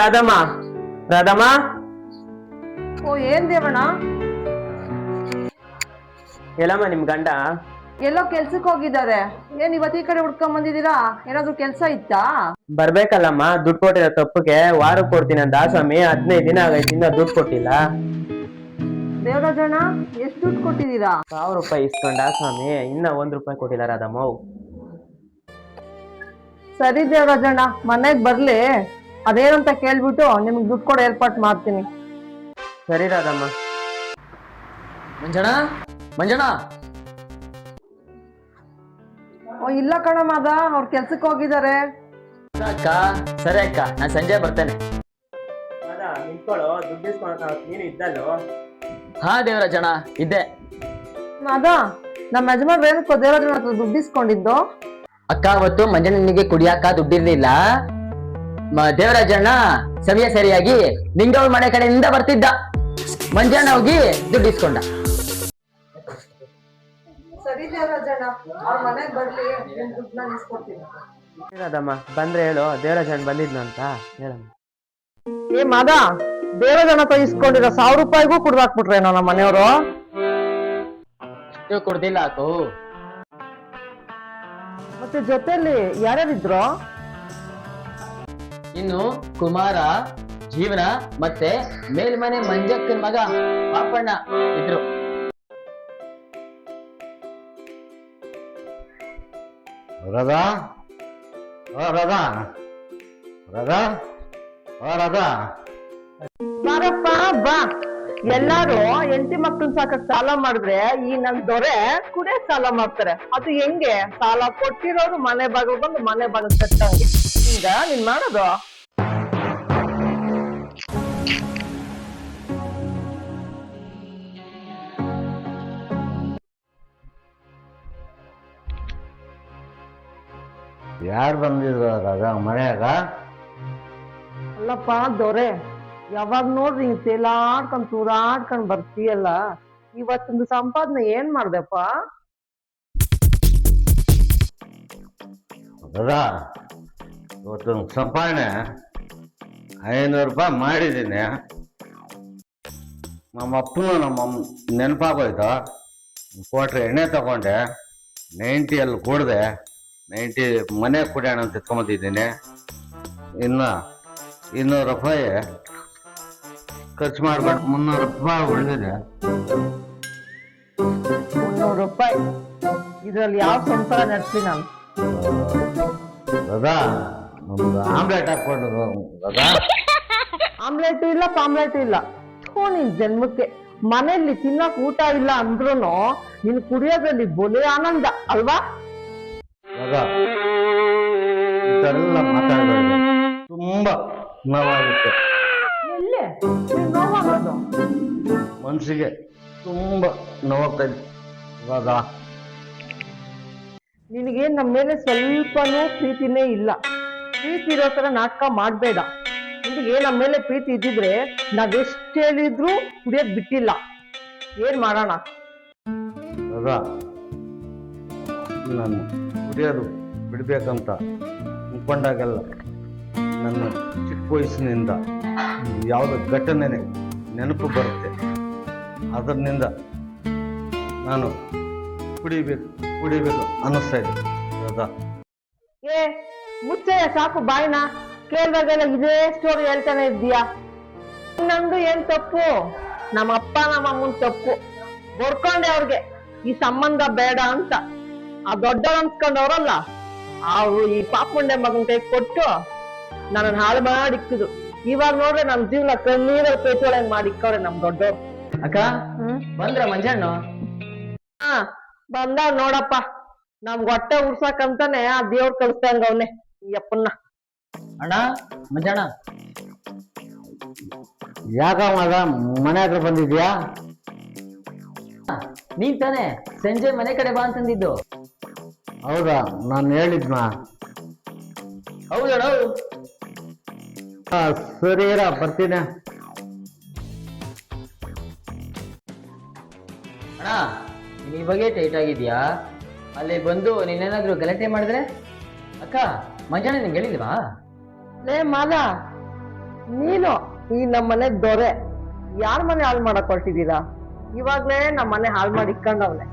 ರಾಧಮ್ಮ. ರಾಧಮ್ಮ. ಓ ಏನ್ ದೇವಣ್ಣ? ಎಲ್ಲಮ್ಮ ನಿಮ್ ಗಂಡ? ಎಲ್ಲೋ ಕೆಲ್ಸಕ್ಕೆ ಹೋಗಿದ್ದಾರೆ. ಏನ್ ಇವತ್ತು ಈ ಕಡೆ ಹುಡ್ಕೊಂಡ್ ಬಂದಿದ್ದೀರಾ? ಏನಾದ್ರು ಕೆಲ್ಸ ಇತ್ತಾ? ಬರ್ಬೇಕಲ್ಲಮ್ಮ, ದುಡ್ಡು ಕೊಟ್ಟಿರೋ ತಪ್ಪಿಗೆ ವಾರಕ್ಕೆ ಕೊಡ್ತೀನಿ ಅಂತ ಸ್ವಾಮಿ. 15 ದಿನ ಆಗೈತಿ, ಇನ್ನ ದುಡ್ಡು ಕೊಟ್ಟಿಲ್ಲ. ದೇವರಾಜಣ್ಣ, ಎಷ್ಟು ದುಡ್ಡು ಕೊಟ್ಟಿದ್ದೀರಾ? 1000 ರೂಪಾಯಿ ಇಸ್ಕೊಂಡ ಸ್ವಾಮಿ, ಇನ್ನ 1 ರೂಪಾಯಿ ಕೊಟ್ಟಿಲ್ಲ ರಾಧಮ್ಮ. ಸರಿ ದೇವರಾಜಣ್ಣ, ಮನೆಗ್ ಬರ್ಲಿ, ಅದೇನಂತ ಕೇಳ್ಬಿಟ್ಟು ನಿಮ್ಗೆ ದುಡ್ಡು ಕೊಡೋ ಏರ್ಪಾಟ್ ಮಾಡ್ತೀನಿ. ಸರಿ ರಾಧಮ್ಮ. ಮಂಜಣ್ಣ, ಮಂಜಣ್ಣ. ಓ ಇಲ್ಲ ಕಣಮ್ಮ, ಅವ್ರ ಕೆಲ್ಸಕ್ಕೆ ಹೋಗಿದ್ದಾರೆ. ಅಕ್ಕ, ಸರಿ ಅಕ್ಕ, ನಾನು ಸಂಜೆ ಬರ್ತೇನೆ. ನಿಂತ್ಕೊಳ್ಳೋ, ದುಡ್ಡು ಇಸ್ಕೊಳಕ ನೀನು ಇದ್ದಲ್ಲೋ? ಹಾ ದೇವರಾಜಣ್ಣ, ಇದ್ದೆ. ನಮ್ಮ ಯಜಮಾನ್ರು ಏನಕ್ಕೋ ದೇವರಾಜಣ್ಣ ಹತ್ರ ದುಡ್ಡು ಇಸ್ಕೊಂಡಿದ್ದು? ಅಕ್ಕ, ಅವತ್ತು ಮಂಜಣ್ಣನಿಗೆ ಕುಡಿಯಾಕ ದುಡ್ಡಿರ್ಲಿಲ್ಲ. ದೇವರಾಜಣ್ಣ ಸಮಯ ಸರಿಯಾಗಿ ನಿಂಗವ್ರ ಮನೆ ಕಡೆಯಿಂದ ಬರ್ತಿದ್ದ. ಮಂಜಣ್ಣ ಹೋಗಿ ದುಡ್ಡು ಇಸ್ಕೊಂಡ. ಸರಿ ದೇವರಾಜಣ್ಣ, ಅವ್ರ ಮನೆಗ್ ಬರ್ಲಿ, ದುಡ್ಡನ್ನ ಇಸ್ಕೊಡ್ತೀನಿ. ರಾಧಮ್ಮ, ಬಂದ್ರೆ ಹೇಳು ದೇವರಾಜಣ್ಣ ಬಂದಿದ್ನು ಅಂತ ಹೇಳಮ್ಮ. ಏ ಮಾದ, ದೇವರಾಜಣ್ಣ ಹತ್ರ ಇಸ್ಕೊಂಡಿರೋ 1000 ರೂಪಾಯಿಗೂ ಕುಡ್ದಾಕ್ಬಿಟ್ರೇನೋ ನಮ್ಮ ಮನೆಯವರು? ಅಷ್ಟು ಕೊಡ್ದಿಲ್ಲ ಅಕ್ಕೋ. ಮತ್ತೆ ಜೊತೆಲಿ ಯಾರ್ಯಾರಿದ್ರು? ಇನ್ನು ಕುಮಾರ, ಜೀವನ ಮತ್ತೆ ಮೇಲ್ಮನೆ ಮಂಜಕ್ಕನ ಮಗ ಪಾಪಣ್ಣ ಇದ್ರು. ರಾಧಾ, ರಾಧಾ, ರಾಧಾ, ರಾಧಾ. ಬಾರಪ್ಪ ಬಾ. ಎಲ್ಲಾರು ಹೆಂಡತಿ ಮಕ್ಕಳನ್ನ ಸಾಕಕ್ ಸಾಲ ಮಾಡಿದ್ರೆ ಈ ನನ್ ದೊರೆ ಕುಡಿಯಕ್ ಸಾಲ ಮಾಡ್ತಾರೆ. ಅದು ಹೆಂಗೆ? ಸಾಲ ಕೊಟ್ಟಿರೋರು ಮನೆ ಬಾಗಿಲು ಬಂದು ಮನೆ ಬಾಗಿಲು ತಟ್ಟಂಗೆ. ಹಿಂಗ ನೀನ್ ಮಾಡೋದು? ಯಾರು ಬಂದಿದ್ರು ರಾಧಾ ಮನೆಯಾಗ? ಅಲ್ಲಪ್ಪ ದೊರೆ, ಯಾವಾಗ ನೋಡ್ರಿ ಹಿಂಗ್ ತೇಲಾಡ್ಕೊಂಡ್ ತೂರಾಡ್ಕೊಂಡ್ ಬರ್ತೀಯಲ್ಲ, ಇವತ್ತೊಂದು ಸಂಪಾದನೆ ಏನ್ ಮಾಡ್ದೆಪ್ಪ? ರಾಧಾ, ಇವತ್ತೊಂದು ಸಂಪಾದನೆ 500 ರೂಪಾಯಿ ಮಾಡಿದ್ದೀನಿ. ನಮ್ಮ ಅಪ್ಪನು ನಮ್ಮ ನೆನಪಾಗೋಯ್ತು. ಕೊಟ್ರೆ ಎಣ್ಣೆ ತಗೊಂಡೆ, 90 ಅಲ್ಲಿ ಕುಡ್ದೆ, 90 ಮನೆ ಕುಡಿಯೋಣ ಅಂತ ಎತ್ಕೊಂಬಂದಿದ್ದೀನಿ. ಇನ್ನು 200 ರೂಪಾಯಿ ಖರ್ಚು ಮಾಡ್ಬೇಕು. 300 ರೂಪಾಯಿ ಉಳಿದಿದೆ. 300 ರೂಪಾಯಿ ಇದ್ರಲ್ಲಿ ಯಾವ ಸಂಸಾರ ನಡೆಸಿ ನಾನು? ರಾಧಾ, ನಮ್ದು ಆಮ್ಲೆಟ್ ಹಾಕ್ಕೊಂಡು ರಾಧಾ. ಆಮ್ಲೆಟು ಇಲ್ಲ, ಪಾಮ್ಲೆಟು ಇಲ್ಲ. ನಿನ್ ಜನ್ಮಕ್ಕೆ ಮನೆಯಲ್ಲಿ ತಿನ್ನಕ್ ಊಟ ಇಲ್ಲ ಅಂದ್ರೂನು ನೀನ್ ಕುಡಿಯೋದ್ರಲ್ಲಿ ಬೊಲೆ ಆನಂದ ಅಲ್ವಾ? ರಾಧಾ, ಇದೆಲ್ಲ ಮಾತಾಡಬೇಡ, ತುಂಬಾ ನೋವಾಗುತ್ತೆ. ಎಲ್ಲಿ ನೋವಾಗೋದು? ಮನ್ಸಿಗೆ ತುಂಬಾ ನೋವಾಗ್ತಾ ಇದೆ ರಾಧಾ. ನಿನಗೆ ನಮ್ಮ ಮೇಲೆ ಸ್ವಲ್ಪನೂ ಪ್ರೀತಿನೇ ಇಲ್ಲ. ಪ್ರೀತಿ ಇರೋ ತರ ನಾಟಕ ಮಾಡ್ಬೇಡ. ನಿನಗೆ ನಮ್ಮ ಮೇಲೆ ಪ್ರೀತಿ ಇದ್ದಿದ್ರೆ ನಾವೆಷ್ಟು ಹೇಳಿದ್ರು ಕುಡಿಯೋದ್ ಬಿಟ್ಟಿಲ್ಲ. ಏನ್ ಮಾಡೋಣ? ರಾಧಾ, ನಾನು ಕುಡಿಯೋದು ಬಿಡ್ಬೇಕಂತ ಅನ್ಕೊಂಡಾಗೆಲ್ಲ ನನ್ನ ಚಿಕ್ಕ ವಯಸ್ಸಿನಿಂದ ಯಾವುದೋ ಘಟನೆ ನೆನಪು ಬರುತ್ತೆ. ಅದರಿಂದ ನಾನು ಕುಡಿಬೇಕು ಅನ್ನಿಸ್ತಾ ಇದೆ ರಾಧಾ. ಏ ಮುಚ್ಚಯ್ಯ, ಸಾಕು ಬಾಯ್ನ. ಕೇಳಿದಾಗೆಲ್ಲ ಇದೇ ಸ್ಟೋರಿ ಹೇಳ್ತಾನೆ ಇದ್ದೀಯಾ? ನಂದು ಏನ್ ತಪ್ಪು? ನಮ್ಮ ಅಪ್ಪ ನಮ್ಮ ಅಮ್ಮನ್ ತಪ್ಪು. ಬರ್ಕೊಂಡೆ ಅವ್ರಿಗೆ ಈ ಸಂಬಂಧ ಬೇಡ ಅಂತ. ಆ ದೊಡ್ಡವ್ರು ಅನ್ಸ್ಕೊಂಡವ್ರಲ್ಲ, ಅವ್ರು ಈ ಪಾಪುಂಡೆ ಮಗನ್ ಕೈ ಕೊಟ್ಟು ನನ್ನ ಹಾಳು ಮಾಡಿಕ್ಕಿದ್ರು. ಇವಾಗ ನೋಡ್ರೆ ನಮ್ ಜೀವನ ಕಣ್ಣೀರಲ್ಲಿ ಪೇಟೊಳಂಗ್ ಮಾಡಿಕ್ಕವ್ರೆ ನಮ್ ದೊಡ್ಡವ್ರು. ಅಕ್ಕ, ಬಂದ್ರ ಮಂಜಣ್ಣ? ಹಾ ಬಂದ ನೋಡಪ್ಪ. ನಮ್ಗ್ ಹೊಟ್ಟೆ ಉಡ್ಸಕಂತಾನೆ ಆ ದೇವ್ರ ಕಳಿಸ್ದಂಗ ಅವನೇ ಈ ಅಪ್ಪನ್ನ. ಅಣ್ಣ, ಮಂಜಣ್ಣ. ಯಾಕ ಮನೆ ಹತ್ರ ಬಂದಿದ್ಯಾ? ನೀನ್ ತಾನೆ ಸಂಜೆ ಮನೆ ಕಡೆ ಬಾ ಅಂತಂದಿದ್ದು? ಹೌದಾ, ನಾನು ಹೇಳಿದ್ನಾ? ಹೌದಣ್ಣ. ಸರಿ ಇರ, ಬರ್ತೀನಿ. ಅಣ್ಣ, ನೀನ್ ಇವಾಗೇ ಟೈಟ್ ಆಗಿದ್ಯಾ? ಅಲ್ಲಿ ಬಂದು ನೀನೇನಾದ್ರೂ ಗಲಾಟೆ ಮಾಡಿದ್ರೆ? ಅಕ್ಕ, ಮಂಜಣ್ಣ ನಿಂಗೆ ಹೇಳಿಲ್ವಾ? ಲೇ ಮಾಲ, ನೀನು ಈ ನಮ್ಮನೆ ದೊರೆ ಯಾರ ಮನೆ ಹಾಳು ಮಾಡಕ್ ಹೊರಟಿದ್ದೀರಾ? ಇವಾಗ್ಲೇ ನಮ್ಮನೆ ಹಾಳು ಮಾಡಿ ಇಕ್ಕೊಂಡವ್ನೆ.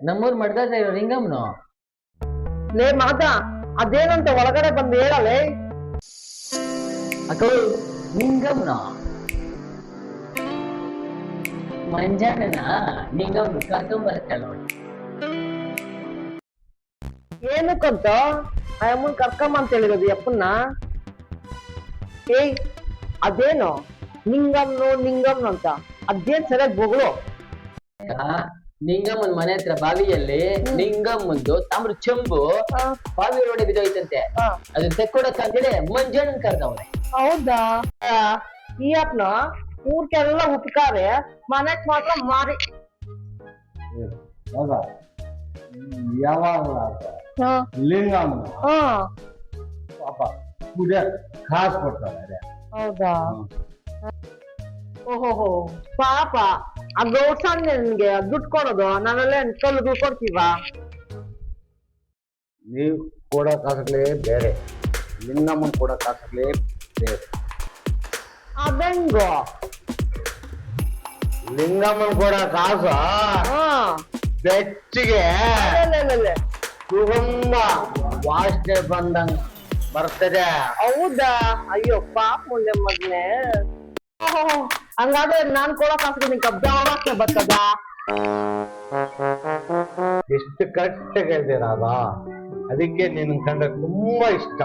ನಮ್ಮೂರ್ ಮಡ್ಗಾದ ಇರೋ ಲಿಂಗಮ್ನು ಲೇ ಮಾತ, ಅದೇನಂತ ಒಳಗಡೆ ಬಂದು ಹೇಳಲೇ. ಅಕ್ಕ ಲಿಂಗಮ್ನು ಮಂಜಾನನ ಲಿಂಗಮ್ನು ಕರ್ಕೊಂಬರ್ತಾಳ ನೋಡಿ. ಏನಕ್ಕಂತ ಆ ಅಮ್ಮನ್ ಕರ್ಕಮ್ಮ ಅಂತ ಹೇಳಿರೋದು ಅಪ್ಪನ್ನ? ಏಯ್ ಅದೇನು ನಿಂಗಮ್ನು ಅಂತ ಅದೇನ್ ಸರಿಯಾಗಿ ಬೊಗಳು. ನಿಂಗಮ್ಮನ್ ಮನೆ ಹತ್ರ ಬಾವಿಯಲ್ಲಿ ನಿಂಗಮ್ಮಂದು ತಾಮ್ರ ಚೆಂಬು ಬಾವಿ ರೋಡೆ ಬಿದ್ದೋಯ್ತಂತೆ. ಅದನ್ನ ತೆಕ್ಕೊಡಕ್ ಅಂತೇಳಿ ಮಂಜಣ್ಣನ್ ಕರ್ದವ್ರೆ. ಹೌದಾ? ಈ ಅಪ್ಪನ ಊರ್ಕೆಲ್ಲ ಉಪ್ಕಾರೆ ಮನೆಗ್ ಮಾತ್ರ ಮಾರಿ. ಹೌದಾ? ಯಾವಾಗ ಲಿಂಗಮ್ಮ ಪಾಪ ಕುಡಿಯ ಕಾಸು ಕೊಡ್ತಾರೆ. ಹೌದಾ? ಓಹೋ ಪಾಪ ಆ ಗೌಡ್ಸನ್ ನಿನ್ಗೆ ದುಡ್ಡು ಕೊಡೋದು ನಾವೆಲ್ಲ ಕಲ್ಲು ದುಡ್ಡು ಕೊಡ್ತೀವ? ನೀವು ಕೊಡೋ ಕಾಸುಗಳೇ ಬೇರೆ, ಲಿಂಗಮ್ಮನ್ ಕೊಡೋ ಕಾಸುಗಳೇ ಬೇರೆ. ಅದೆಂಗೋ? ಲಿಂಗಮ್ಮನ್ ಕೊಡೋ ಕಾಸು ಬೆಚ್ಚಿಗೆ ಸುಗಂಧ ವಾಸನೆ ಬಂದಂಗ ಬರ್ತದೆ. ಹೌದಾ? ಅಯ್ಯೋ ಪಾಪ ಮುಂದೆ ಮಗ್ನೆ. ಹಂಗಾದ್ರೆ ನಾನ್ ಕೊಡೋ ಕಾಸು ನಿನ್ ಕಬ್ಜ ವಾಸನೆ ಬರ್ತದ? ಎಷ್ಟು ಕರೆಕ್ಟ್ ಹೇಳ್ತೀರಾ? ಅದಕ್ಕೆ ನಿನ್ ಕಂಡ್ರೆ ತುಂಬಾ ಇಷ್ಟ.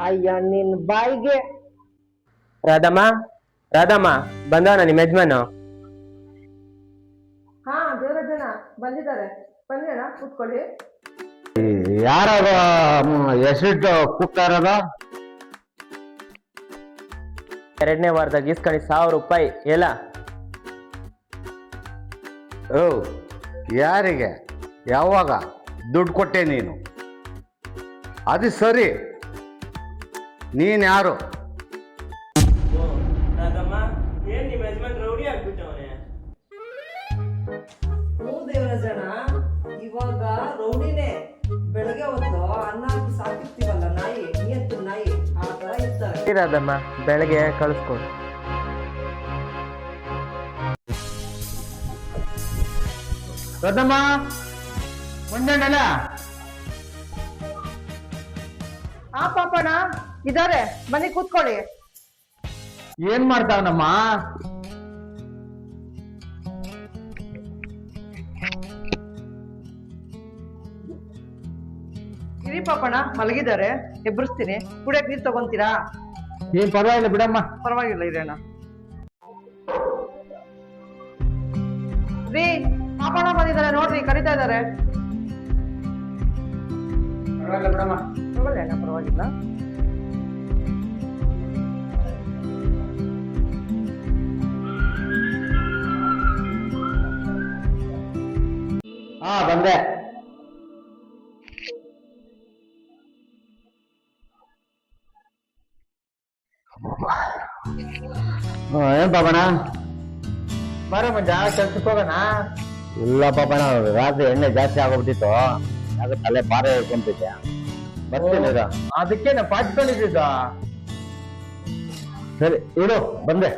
ಅಯ್ಯ ನಿನ್ ಬಾಯಿಗೆ. ರಾಧಮ್ಮ ಬಂದವನ ನಿಮ್ಮ ಯಜಮಾನು? ಹಾ ದೇವರಾಜನ ಬಂದಿದ್ದಾರೆ, ಬನ್ನಿ ಅಣ್ಣ ಕೂತ್ಕೊಳ್ಳಿ. ಯಾರದ ಎಸಿಡ್ ಕುಕ್ಕ ಇರೋದ? 2ನೇ ವಾರದಾಗ ಇಸ್ಕಣಿ 1000 ರೂಪಾಯಿ ಎಲ್ಲ. ಓ ಯಾರಿಗೆ ಯಾವಾಗ ದುಡ್ಡು ಕೊಟ್ಟೆ ನೀನು? ಅದು ಸರಿ, ನೀನ್ ಯಾರು? ರಾಧಮ್ಮ ಏನ್ ನಿಮ್ಮ ಯಜಮಾನ್ ರೌಡಿ ಆಗ್ಬಿಟ್ಟವನೆ? ದೇವರಾಜನ ಇವಾಗ ರೌಡಿನೇ. ಬೆಳಗ್ಗೆ ಹೊತ್ತು ಅನ್ನ ಹಾಕಿ ಸಾಕಿರ್ತೀವಲ್ಲ ನಾಯಿ, ನಿಯತ್ತು ನಾಯಿ, ಆ ತರ ಇರ್ತಾರೆ. ರಾಧಮ್ಮ ಬೆಳಗ್ಗೆ ಕಳಿಸ್ಕೊಡು. ರಾಧಮ್ಮ ಮುಂಜಾನೆಲ್ಲ ಆ ಪಾಪಣ ಇದಾರೆ, ಬನ್ನಿ ಕೂತ್ಕೊಳ್ಳಿ. ಏನ್ ಮಾಡ್ತಾವನಮ್ಮ? ಇರಿ ಪಾಪಣ ಮಲಗಿದ್ದಾರೆ, ಎಬ್ಬರಿಸ್ತೀನಿ. ಕುಡಿಯಕ್ ನೀರ್ ತಗೊಂತೀರಾ? ಏನ್ ಪರವಾಗಿಲ್ಲ ಬಿಡಮ್ಮ. ಪರವಾಗಿಲ್ಲ ಇರೇಣ. ರೀ ಪಾಪಣ ಬಂದಿದ್ದಾರೆ ನೋಡ್ರಿ, ಕರಿತಾ ಇದಾರೆ. ಪರವಾಗಿಲ್ಲ ಬಿಡಮ್ಮ. ತಗೊಳ್ಳಿ ಅಣ್ಣ, ಪರವಾಗಿಲ್ಲ. ಹಾ ಬಂದೆ. ಏನ್ ಪಾಪಣ? ಬರೋ ಮಂಜ ಕೆಲ್ಸಕ್ಕೆ ಹೋಗೋಣ. ಇಲ್ಲ ಪಾಪಣ, ರಾತ್ರಿ ಎಣ್ಣೆ ಜಾಸ್ತಿ ಆಗೋಗ್ಬಿಟ್ಟಿತ್ತು, ಯಾಕೆ ತಲೆ ಭಾರ ಹೇಳ್ಕೊಂತಿದ್ದೆ. ಬರ್ತೀನಿ ಈಗ. ಅದಕ್ಕೆ ನಾ ಪಾಚ್ಕೊಂಡಿದ್ದ. ಸರಿ ಇಡು, ಬಂದೆ.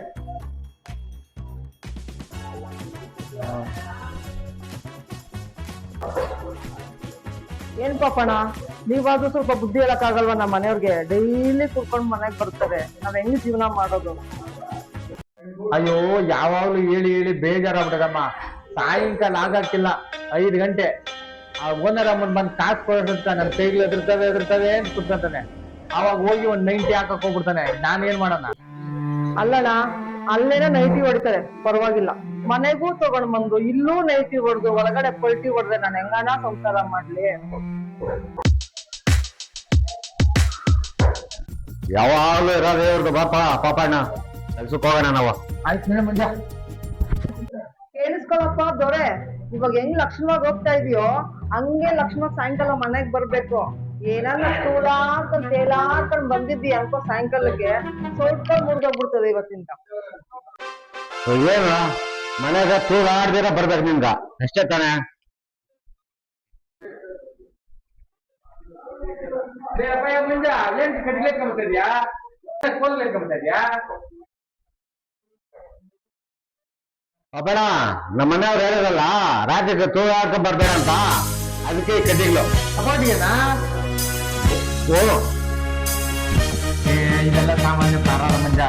ಏನ್ ಪಾಪಣ ನೀವಾದ್ರೂ ಸ್ವಲ್ಪ ಬುದ್ಧಿ ಹೇಳಕ್ಕಾಗಲ್ವಾ? ನಮ್ಮ ಮನೆಯವ್ರಿಗೆ ಡೈಲಿ ಕುಡ್ಕೊಂಡ್ ಮನೆಗ್ ಬರ್ತಾರೆ, ನಾವ್ ಹೆಂಗ್ ಜೀವನ ಮಾಡೋದು? ಅಯ್ಯೋ ಯಾವಾಗ್ಲೂ ಹೇಳಿ ಹೇಳಿ ಬೇಜಾರಾಗ್ಬಿಟ್ಟದಮ್ಮ. ಸಾಯಂಕಾಲ ಆಗಕ್ಕಿಲ್ಲ 5 ಗಂಟೆ ಆ ಓನರ್ ಅಮ್ಮನ್ ಬಂದ್ ಕಾಸು ಕೊಡಿಸ್ತ ನನ್ ಕೈಗಳು ಎದುರ್ತವೆ ಅಂತ ಕುತ್ಕೊಂತಾನೆ. ಅವಾಗ ಹೋಗಿ ಒಂದ್ 90 ಹಾಕಕ್ ಹೋಗ್ಬಿಡ್ತಾನೆ. ನಾನ್ ಏನ್ ಮಾಡೋಣ? ಅಲ್ಲಣ್ಣ, ಅಲ್ಲೇನ ನೈಟಿ ಹೊಡಿತಾರೆ, ಪರವಾಗಿಲ್ಲ. ಮನೆಗೂ ತಗೊಂಡ್ ಬಂದು ಇಲ್ಲೂ ನೈಟಿ ಹೊಡೆದು ಒಳಗಡೆ ಪಲ್ಟಿ ಹೊಡೆದ್ರೆ ನಾನು ಹೆಂಗಣ ಸಂಸಾರ ಮಾಡ್ಲಿ? ಯಾವಾಗ್ಲೂ ಇರೋದೇ ಇವ್ರದ್ದು ಪಾಪಣ್ಣ. ಕೆಲ್ಸಕ್ಕೆ ಹೋಗೋಣ ನಾವು. ಆಯ್ತು ಮಂಜ. ಕೇಳಿಸ್ಕೊಳಪ್ಪ ದೊರೆ, ಇವಾಗ ಹೆಂಗ್ ಲಕ್ಷ್ಮವಾಗಿ ಹೋಗ್ತಾ ಇದೆಯೋ ಹಂಗೆ ಲಕ್ಷ್ಮ ಸಾಯಂಕಾಲ ಮನೆಗ್ ಬರ್ಬೇಕು. ಏನನ್ನ ತೂಲಾಡ್ಕೊಂಡ್ ತೇಲಾಡ್ಕೊಂಡ್ ಬಂದಿದ್ದಿ ಅನ್ಕೋ, ಸಾಯಂಕಾಲಕ್ಕೆ ಸ್ವಲ್ಪ ಮುರಿದೋಗ್ಬಿಡ್ತದೆ ಇವತ್ತಿಂದ. ಏನು ಮನೆಗ ತೂಗಾಡ್ದಿರ ಬರ್ಬೇಕು ನಿಮ್ಗ, ಅಷ್ಟೇ ತಾನೆ? ಅಪ್ಪಯ್ಯ ಮುಂಜ ಏನ್ ಕಟ್ಲೇಕೊಂಬಿಟ್ಟಿದ್ಯಾ ಕೋಲ್ಲೇಕೊಂಬಿಟ್ಟಿದ್ಯಾ ಪಾಪಣ ನಮ್ಮ ಮನೆಯವ್ರು ಹೇಳಿರಲ್ಲ ರಾಜ್ಯಕ್ಕೆ ತೂಗಾಕ ಬರ್ಬೇಡ ಅಂತ, ಅದಕ್ಕೆ ಈ ಕಡ್ಡಿಗಳು. ಅಪ್ಪಡಿಗೆನಾ ಓ ಇದೆಲ್ಲ ಸಾಮಾನ್ಯ ಪ್ರಾರಂಭ ಮಂಜ